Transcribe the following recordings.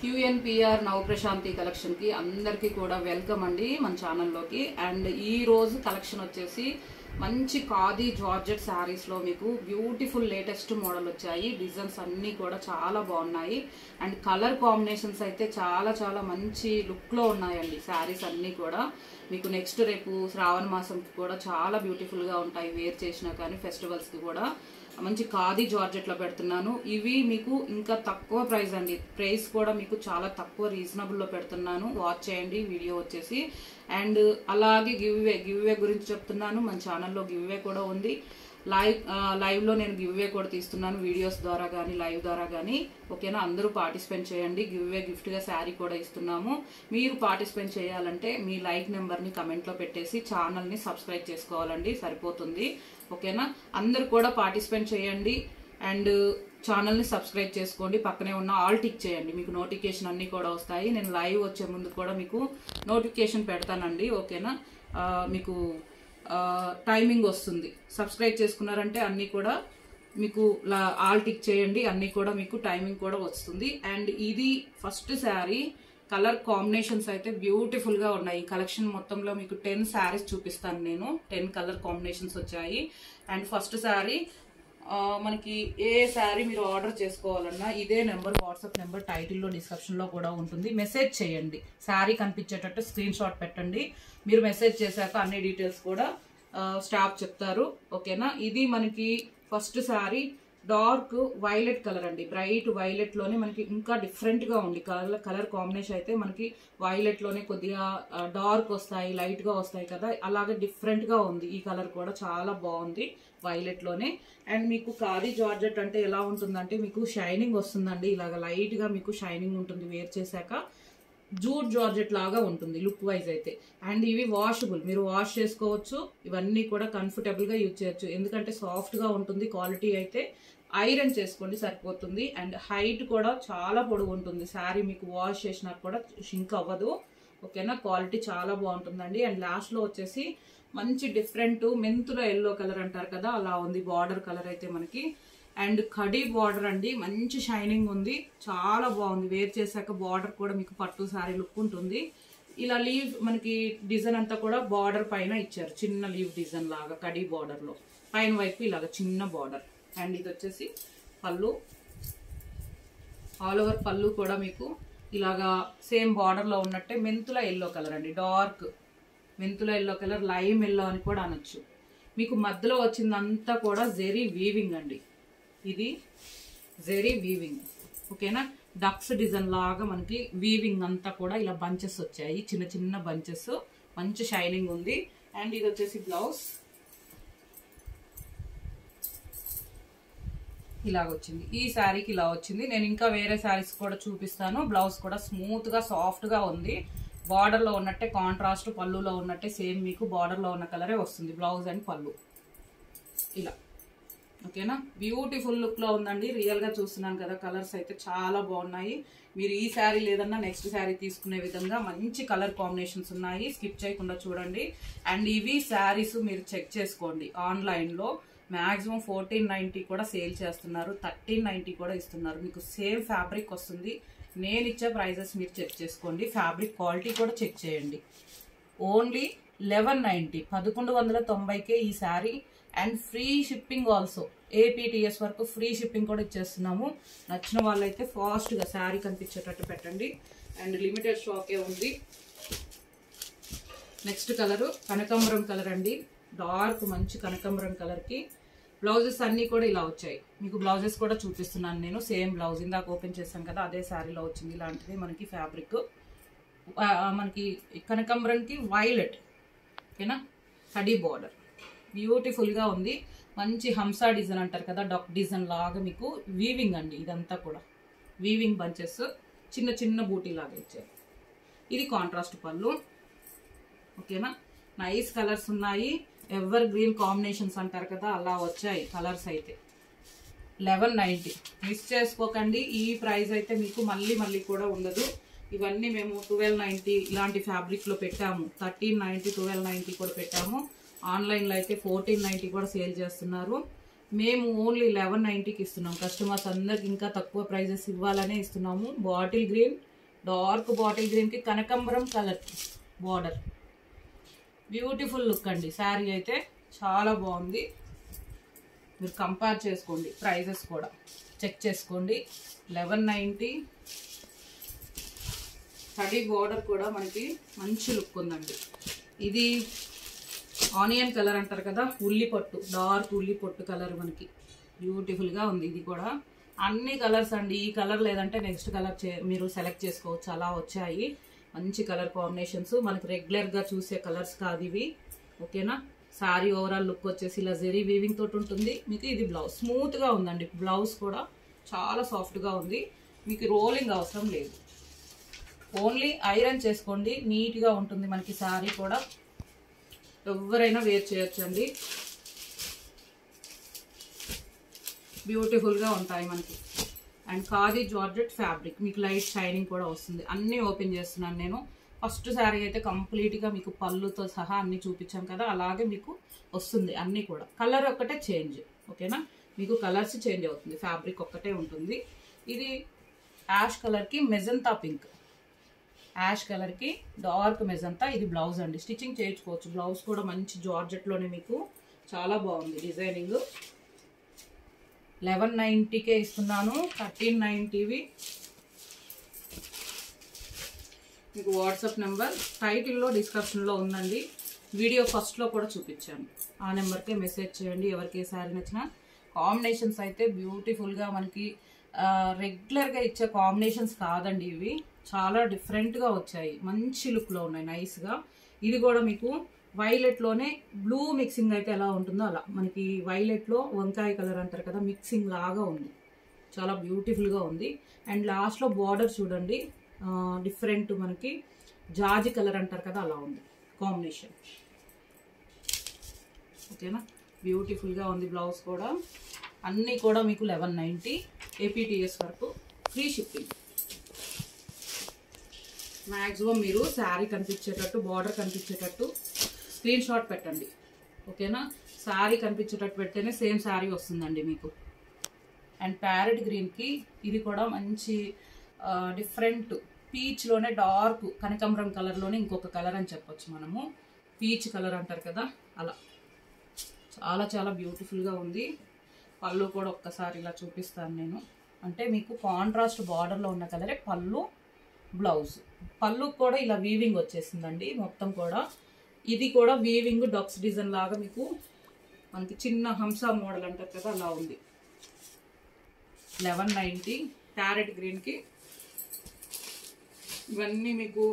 QNPR నవప్రశాంతి collection కి అందరికీ కూడా వెల్కమ్ అండి మన ఛానల్లోకి. అండ్ ఈ రోజు కలెక్షన్ వచ్చేసి మంచి ఖాదీ జార్జెట్ శారీస్ లో మీకు బ్యూటిఫుల్ లేటెస్ట్ మోడల్ వచ్చాయి. డిజైన్స్ అన్ని కూడా చాలా బాగున్నాయి అండ్ కలర్ కాంబినేషన్స్ అయితే చాలా చాలా మంచి లుక్ లో ఉన్నాయండి. శారీస్ అన్ని కూడా మీకు నెక్స్ట్ రేపు శ్రావణ మాసంకి కూడా చాలా బ్యూటిఫుల్ గా ఉంటాయి. వేర్ చేసినా కానీ ఫెస్టివల్స్ కి కూడా మంచి ఖాదీ జార్జెట్ లో పెడుతున్నాను. ఇవి మీకు ఇంకా తక్కువ ప్రైస్ అండి. ప్రైస్ కూడా మీకు చాలా తక్కువ రీజనబుల్ లో పెడుతున్నాను. వాచ్ చేయండి వీడియో వచ్చేసి. అండ్ అలాగే గివ్ అవే గురించి చెప్తున్నాను. మన ఛానల్లో గివ్ అవే కూడా ఉంది. లైవ్ లో నేను గివ్ అవే కూడా తీస్తున్నాను, వీడియోస్ ద్వారా కానీ లైవ్ ద్వారా కానీ. ఓకేనా, అందరూ పార్టిసిపేట్ చేయండి. గివ్ అవే గిఫ్ట్ గా శారీ కూడా ఇస్తున్నాము. మీరు పార్టిసిపేట్ చేయాలంటే మీ లైక్ నెంబర్ ని కమెంట్ లో పెట్టేసి ఛానల్ ని సబ్స్క్రైబ్ చేసుకోవాలండి, సరిపోతుంది. ఓకేనా, అందరు కూడా పార్టిసిపేట్ చేయండి అండ్ ఛానల్ ని సబ్స్క్రైబ్ చేసుకోండి. పక్కనే ఉన్న ఆల్ టిక్ చేయండి, మీకు నోటిఫికేషన్ అన్ని కూడా వస్తాయి. నేను లైవ్ వచ్చే ముందు కూడా మీకు నోటిఫికేషన్ పెడతానండి. ఓకేనా, మీకు టైమింగ్ వస్తుంది. సబ్స్క్రైబ్ చేసుకున్నారంటే అన్ని కూడా మీకు ఆల్ టిక్ చేయండి, అన్ని కూడా మీకు టైమింగ్ కూడా వస్తుంది. అండ్ ఇది ఫస్ట్ శారీ. కలర్ కాంబినేషన్స్ అయితే బ్యూటిఫుల్ గా ఉన్నాయి. ఈ కలెక్షన్ మొత్తంలో మీకు 10 శారీస్ చూపిస్తాను నేను. 10 కలర్ కాంబినేషన్స్ వచ్చాయి. అండ్ ఫస్ట్ శారీ మనకి ఏ శారీ మీరు ఆర్డర్ చేసుకోవాలన్నా ఇదే నెంబర్, వాట్సాప్ నెంబర్ టైటిల్లో డిస్క్రిప్షన్ లో కూడా ఉంటుంది. మెసేజ్ చేయండి, శారీ కనిపించేటట్టు స్క్రీన్ షాట్ పెట్టండి. మీరు మెసేజ్ చేశాక అన్ని డీటెయిల్స్ కూడా స్టాఫ్ చెప్తారు. ఓకేనా, ఇది మనకి first sari dark violet colour అండి. బ్రైట్ వైలెట్ లోనే మనకి ఇంకా డిఫరెంట్ గా ఉంది. కలర్ కాంబినేషన్ అయితే మనకి వైలెట్ లోనే కొద్దిగా డార్క్ వస్తాయి, లైట్ గా వస్తాయి కదా, అలాగే డిఫరెంట్ గా ఉంది. ఈ కలర్ కూడా చాలా బాగుంది వైలెట్ లోనే. అండ్ మీకు ఖాదీ జార్జెట్ అంటే ఎలా ఉంటుందంటే మీకు షైనింగ్ వస్తుందండి. ఇలాగ లైట్ గా మీకు షైనింగ్ ఉంటుంది. వేర్ చేశాక జూట్ జార్జెట్ లాగా ఉంటుంది లుక్ వైజ్ అయితే. అండ్ ఇవి వాషబుల్, మీరు వాష్ చేసుకోవచ్చు. ఇవన్నీ కూడా కంఫర్టబుల్ గా యూజ్ చేయొచ్చు, ఎందుకంటే సాఫ్ట్ గా ఉంటుంది. క్వాలిటీ అయితే ఐరన్ చేసుకోండి సరిపోతుంది. అండ్ హైట్ కూడా చాలా పొడవు ఉంటుంది. శారీ మీకు వాష్ చేసినా కూడా షింక్ అవ్వదు. ఓకేనా, క్వాలిటీ చాలా బాగుంటుందండి. అండ్ లాస్ట్ లో వచ్చేసి మంచి డిఫరెంట్ మెంతుల ఎల్లో కలర్ అంటారు కదా, అలా ఉంది బార్డర్ కలర్ అయితే మనకి. అండ్ కడీ బార్డర్ అండి, మంచి షైనింగ్ ఉంది, చాలా బాగుంది. వేర్ చేశాక బార్డర్ కూడా మీకు పట్టు శారీ లుక్ ఉంటుంది. ఇలా లీవ్ మనకి డిజైన్ అంతా కూడా బార్డర్ పైన ఇచ్చారు, చిన్న లీవ్ డిజైన్ లాగా కడీ బార్డర్ లో పైన వైపు ఇలాగ చిన్న బార్డర్. అండ్ ఇది వచ్చేసి పళ్ళు, ఆల్ ఓవర్ పళ్ళు కూడా మీకు ఇలాగా సేమ్ బార్డర్ లో ఉన్నట్టే మెంతుల ఎల్లో కలర్ అండి. డార్క్ మెంతుల ఎల్లో కలర్, లైమ్ ఎల్లో అని కూడా అనొచ్చు. మీకు మధ్యలో వచ్చిందంతా కూడా జెరీ వీవింగ్ అండి. ఇది జెరీ వీవింగ్. ఓకేనా, డక్స్ డిజైన్ లాగా మనకి వీవింగ్ అంతా కూడా ఇలా బంచెస్ వచ్చాయి, చిన్న చిన్న బంచెస్, మంచి షైనింగ్ ఉంది. అండ్ ఇది వచ్చేసి బ్లౌజ్ ఇలాగ వచ్చింది. ఈ శారీకి ఇలా వచ్చింది. నేను ఇంకా వేరే శారీస్ కూడా చూపిస్తాను. బ్లౌజ్ కూడా స్మూత్ గా సాఫ్ట్ గా ఉంది. బార్డర్ లో ఉన్నట్టే కాంట్రాస్ట్, పళ్ళులో ఉన్నట్టే సేమ్ మీకు బార్డర్ లో ఉన్న కలరే వస్తుంది బ్లౌజ్ అండ్ పళ్ళు ఇలా. ఓకేనా, బ్యూటిఫుల్ లుక్ లో ఉందండి. రియల్ గా చూస్తున్నాను కదా, కలర్స్ అయితే చాలా బాగున్నాయి. మీరు ఈ శారీ లేదన్నా నెక్స్ట్ శారీ తీసుకునే విధంగా మంచి కలర్ కాంబినేషన్స్ ఉన్నాయి. స్కిప్ చేయకుండా చూడండి. అండ్ ఇవి శారీస్ మీరు చెక్ చేసుకోండి. ఆన్లైన్ లో మాక్సిమం 1490 కూడా సేల్ చేస్తున్నారు, 1390 కూడా ఇస్తున్నారు. మీకు సేమ్ ఫ్యాబ్రిక్ వస్తుంది. నేను ఇచ్చే ప్రైజెస్ మీరు చెక్ చేసుకోండి. ఫ్యాబ్రిక్ క్వాలిటీ కూడా చెక్ చేయండి. ఓన్లీ 1190, 1190కే ఈ sari. And free shipping also, APTS వరకు ఫ్రీ షిప్పింగ్ కూడా ఇచ్చేస్తున్నాము. నచ్చిన వాళ్ళైతే ఫాస్ట్ గా శారీ కనిపించేటట్టు పెట్టండి. అండ్ లిమిటెడ్ స్టాకే ఉంది. నెక్స్ట్ కలర్ కనకాంబరం కలర్ అండి. డార్క్ మంచి కనకాంబరం కలర్ కి బ్లౌజెస్ అన్ని కూడా ఇలా వచ్చాయి. మీకు బ్లౌజెస్ కూడా చూపిస్తున్నాను నేను. సేమ్ బ్లౌజ్ ఇందాక ఓపెన్ చేశాను కదా, అదే శారీలో వచ్చింది. ఇలాంటిది మనకి ఫ్యాబ్రిక్. మనకి కనకాంబరంకి వైలెట్. ఓకేనా, కడీ బార్డర్ బ్యూటిఫుల్ గా ఉంది. మంచి హంసా డిజైన్ అంటారు కదా, డక్ డిజైన్ లాగా మీకు వీవింగ్ అండి. ఇదంతా కూడా వీవింగ్ బంచెస్, చిన్న చిన్న బూటీ లాగా ఇచ్చారు. ఇది కాంట్రాస్ట్ పళ్ళు. ఓకేనా, నైస్ కలర్స్ ఉన్నాయి. ఎవర్ గ్రీన్ కాంబినేషన్స్ అంటారు కదా, అలా వచ్చాయి కలర్స్ అయితే. 1190 మిస్ చేసుకోకండి. ఈ ప్రైస్ అయితే మీకు మళ్ళీ మళ్ళీ కూడా ఉండదు. ఇవన్నీ మేము 1290 ఇలాంటి ఫ్యాబ్రిక్ లో పెట్టాము. 1390, 1290 కూడా పెట్టాము. ఆన్లైన్ లో అయితే 1490 కూడా సేల్ చేస్తున్నారు. మేము ఓన్లీ 1190కి ఇస్తున్నాం. కస్టమర్స్ అందరికి ఇంకా తక్కువ ప్రైజెస్ ఇవ్వాలనే ఇస్తున్నాము. బాటిల్ గ్రీన్ డార్క్ బాటిల్ గ్రీన్కి కనకాంబరం కలర్ బార్డర్. బ్యూటిఫుల్ లుక్ అండి. శారీ అయితే చాలా బాగుంది. మీరు కంపేర్ చేసుకోండి, ప్రైజెస్ కూడా చెక్ చేసుకోండి. 1190. కడి బార్డర్ కూడా మనకి మంచి లుక్ ఉందండి. ఇది ఆనియన్ కలర్ అంటారు కదా, ఉల్లి పొట్టు, డార్క్ ఉల్లి పొట్టు కలర్ మనకి బ్యూటిఫుల్గా ఉంది. ఇది కూడా అన్ని కలర్స్ అండి. ఈ కలర్ లేదంటే నెక్స్ట్ కలర్ మీరు సెలెక్ట్ చేసుకోవచ్చు. అలా వచ్చాయి మంచి కలర్ కాంబినేషన్స్. మనకి రెగ్యులర్గా చూసే కలర్స్ కాదు ఇవి. ఓకేనా. శారీ ఓవరాల్ లుక్ వచ్చేసి ఇలా జెరీ వీవింగ్ తోటి ఉంటుంది మీకు. ఇది బ్లౌజ్ స్మూత్గా ఉందండి. బ్లౌజ్ కూడా చాలా సాఫ్ట్గా ఉంది. మీకు రోలింగ్ అవసరం లేదు, ఓన్లీ ఐరన్ చేసుకోండి. నీట్గా ఉంటుంది మనకి. శారీ కూడా ఎవరైనా వేర్ చేయొచ్చండి. బ్యూటిఫుల్గా ఉంటాయి మనకి. అండ్ ఖాదీ జార్జెట్ ఫ్యాబ్రిక్, మీకు లైట్ షైనింగ్ కూడా వస్తుంది. అన్నీ ఓపెన్ చేస్తున్నాను నేను. ఫస్ట్ శారీ అయితే కంప్లీట్గా మీకు పళ్ళుతో సహా అన్ని చూపించాం కదా, అలాగే మీకు వస్తుంది అన్నీ కూడా. కలర్ ఒక్కటే చేంజ్. ఓకేనా. మీకు కలర్స్ చేంజ్ అవుతుంది, ఫ్యాబ్రిక్ ఒక్కటే ఉంటుంది. ఇది యాష్ కలర్కి మెజంతా పింక్, యాష్ కలర్కి డార్క్ మెజంతా. ఇది బ్లౌజ్ అండి. స్టిచ్చింగ్ చేయించుకోవచ్చు. బ్లౌజ్ కూడా మంచి జార్జెట్లోనే మీకు చాలా బాగుంది డిజైనింగ్. 1190కే ఇస్తున్నాను. 1390వి. మీకు వాట్సాప్ నెంబర్ టైటిల్లో డిస్క్రిప్షన్లో ఉందండి. వీడియో ఫస్ట్లో కూడా చూపించాను. ఆ నెంబర్కే మెసేజ్ చేయండి ఎవరికి ఏ శారీ నచ్చినా. కాంబినేషన్స్ అయితే బ్యూటిఫుల్గా మనకి రెగ్యులర్గా ఇచ్చే కాంబినేషన్స్ కాదండి ఇవి. చాలా డిఫరెంట్గా వచ్చాయి. మంచి లుక్లో ఉన్నాయి, నైస్గా. ఇది కూడా మీకు వైలెట్లోనే బ్లూ మిక్సింగ్ అయితే ఎలా ఉంటుందో అలా మనకి వైలెట్లో వంకాయ కలర్ అంటారు కదా, మిక్సింగ్ లాగా ఉంది. చాలా బ్యూటిఫుల్గా ఉంది. అండ్ లాస్ట్లో బార్డర్ చూడండి, డిఫరెంట్ మనకి జాజి కలర్ అంటారు కదా, అలా ఉంది కాంబినేషన్. ఓకేనా. బ్యూటిఫుల్గా ఉంది. బ్లౌజ్ కూడా అన్నీ కూడా మీకు 1190 APTS వరకు ఫ్రీ షిప్పింగ్. మ్యాక్సిమం మీరు శారీ కనిపించేటట్టు, బార్డర్ కనిపించేటట్టు స్క్రీన్ షాట్ పెట్టండి. ఓకేనా. శారీ కనిపించేటట్టు పెడితేనే సేమ్ శారీ వస్తుందండి మీకు. అండ్ ప్యారెట్ గ్రీన్కి ఇది కూడా మంచి డిఫరెంట్ పీచ్లోనే డార్క్ కనకాంబరం కలర్లోనే ఇంకొక కలర్ అని చెప్పొచ్చు మనము. పీచ్ కలర్ అంటారు కదా, అలా చాలా చాలా బ్యూటిఫుల్గా ఉంది. పళ్ళు కూడా ఒక్కసారి ఇలా చూపిస్తాను నేను. అంటే మీకు కాంట్రాస్ట్ బార్డర్లో ఉన్న కలరే పళ్ళు, బ్లౌజ్. పళ్ళు కూడా ఇలా వీవింగ్ వచ్చేసిందండి మొత్తం కూడా. ఇది కూడా వీవింగ్ డక్స్ డిజైన్ లాగా మీకు మనకి చిన్న హంసా మోడల్ అంటారు కదా, అలా ఉంది. 1190 ప్యారెట్ గ్రీన్కి. ఇవన్నీ మీకు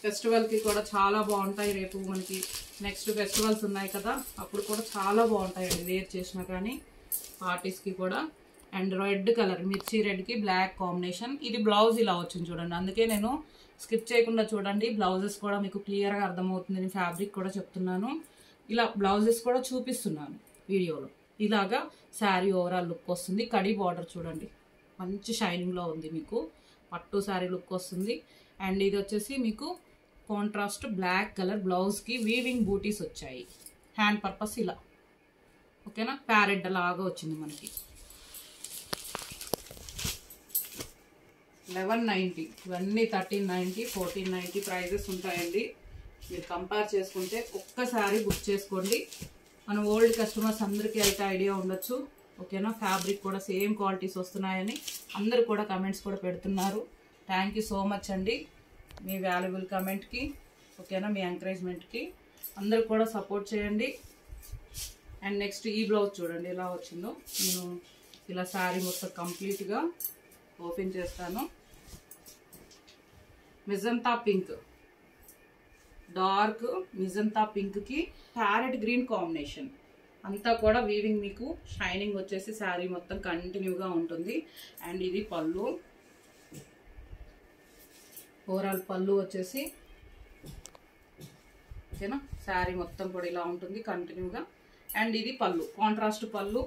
ఫెస్టివల్కి కూడా చాలా బాగుంటాయి. రేపు మనకి నెక్స్ట్ ఫెస్టివల్స్ ఉన్నాయి కదా, అప్పుడు కూడా చాలా బాగుంటాయండి వేర్ చేసినా కానీ, పార్టీస్కి కూడా. అండ్ రెడ్ కలర్, మిర్చి రెడ్కి బ్లాక్ కాంబినేషన్. ఇది బ్లౌజ్ ఇలా వచ్చింది చూడండి. అందుకే నేను స్కిప్ చేయకుండా చూడండి. బ్లౌజెస్ కూడా మీకు క్లియర్గా అర్థమవుతుంది. నేను ఫ్యాబ్రిక్ కూడా చెప్తున్నాను, ఇలా బ్లౌజెస్ కూడా చూపిస్తున్నాను వీడియోలో. ఇలాగా శారీ ఓవరాల్ లుక్ వస్తుంది. కడి బార్డర్ చూడండి, మంచి షైనింగ్లో ఉంది మీకు. పట్టు శారీ లుక్ వస్తుంది. అండ్ ఇది వచ్చేసి మీకు కాంట్రాస్ట్ బ్లాక్ కలర్. బ్లౌజ్కి వీవింగ్ బూటీస్ వచ్చాయి, హ్యాండ్ పర్పస్ ఇలా. ఓకేనా. ప్యారెట్ లాగా వచ్చింది మనకి. 1190. ఇవన్నీ 1390, 1490 ప్రైజెస్ ఉంటాయండి. మీరు కంపేర్ చేసుకుంటే ఒక్కసారి బుక్ చేసుకోండి. మన ఓల్డ్ కస్టమర్స్ అందరికీ అయితే ఐడియా ఉండొచ్చు. ఓకేనా. ఫ్యాబ్రిక్ కూడా సేమ్ క్వాలిటీస్ వస్తున్నాయని అందరు కూడా కమెంట్స్ కూడా పెడుతున్నారు. థ్యాంక్ యూ సో మచ్ అండి మీ వాల్యుబుల్ కమెంట్కి. ఓకేనా. మీ ఎంకరేజ్మెంట్కి అందరు కూడా సపోర్ట్ చేయండి. అండ్ నెక్స్ట్ ఈ బ్లౌజ్ చూడండి ఎలా వచ్చిందో. నేను ఇలా శారీ మొత్తం కంప్లీట్గా ఓపెన్ చేస్తాను. మెజంతా పింక్, డార్క్ మెజంతా పింక్కి ప్యారెట్ గ్రీన్ కాంబినేషన్. అంతా కూడా వీవింగ్ మీకు షైనింగ్ వచ్చేసి శారీ మొత్తం కంటిన్యూగా ఉంటుంది. అండ్ ఇది పళ్ళు, ఓవరాల్ పళ్ళు వచ్చేసి. ఓకేనా. శారీ మొత్తం కూడా ఇలా ఉంటుంది కంటిన్యూగా. అండ్ ఇది పళ్ళు, కాంట్రాస్ట్ పళ్ళు.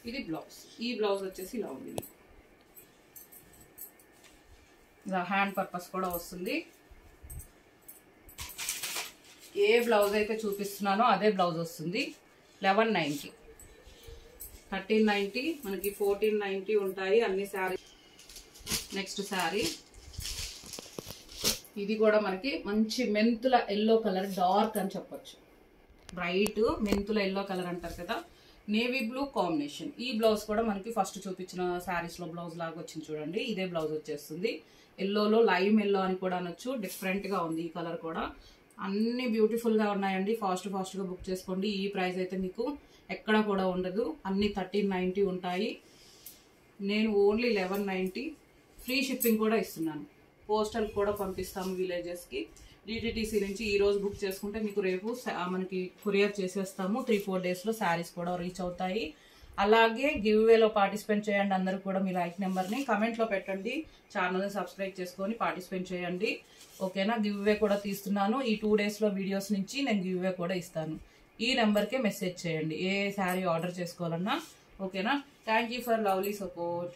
ఇది బ్లౌజ్. ఈ బ్లౌజ్ వచ్చేసి ఇలా ఉంది. ఇలా హ్యాండ్ పర్పస్ కూడా వస్తుంది. ఏ బ్లౌజ్ అయితే చూపిస్తున్నానో అదే బ్లౌజ్ వస్తుంది. 1190. 1390 మనకి 1490 ఉంటాయి అన్ని శారీ. నెక్స్ట్ శారీ ఇది కూడా మనకి మంచి మెంతుల ఎల్లో కలర్, డార్క్ అని చెప్పొచ్చు, బ్రైట్ మెంతుల ఎల్లో కలర్ అంటారు కదా, నేవీ బ్లూ కాంబినేషన్. ఈ బ్లౌజ్ కూడా మనకి ఫస్ట్ చూపించిన శారీస్ లో బ్లౌజ్ లాగా వచ్చింది చూడండి, ఇదే బ్లౌజ్ వచ్చేస్తుంది. ఎల్లోలో లైమ్ ఎల్లో అని కూడా అనొచ్చు, డిఫరెంట్ గా ఉంది ఈ కలర్ కూడా. అన్ని బ్యూటిఫుల్ గా ఉన్నాయండి, ఫాస్ట్ గా బుక్ చేసుకోండి. ఈ ప్రైస్ అయితే మీకు ఎక్కడ కూడా ఉండదు, అన్ని 1390 ఉంటాయి. నేను ఓన్లీ 1190 ఫ్రీ షిప్పింగ్ కూడా ఇస్తున్నాను. పోస్టల్ కూడా పంపిస్తాము విలేజెస్ కి. డిటిటిసి నుంచి ఈ రోజు బుక్ చేసుకుంటే మీకు రేపు మనకి కొరియర్ చేసేస్తాము. 3-4 days లో శారీస్ కూడా రీచ్ అవుతాయి. అలాగే గివ్ వేలో పార్టిసిపేట్ చేయండి. అందరూ కూడా మీ లైక్ నెంబర్ని కమెంట్ లో పెట్టండి, ఛానల్ని సబ్స్క్రైబ్ చేసుకొని పార్టిసిపేట్ చేయండి. ఓకేనా? గివ్ వే కూడా తీస్తున్నాను. ఈ 2 days లో వీడియోస్ నుంచి నేను గివ్ వే కూడా ఇస్తాను. ఈ నెంబర్కే మెసేజ్ చేయండి ఏ శారీ ఆర్డర్ చేసుకోవాలన్నా. ఓకేనా? Thank you for lovely support.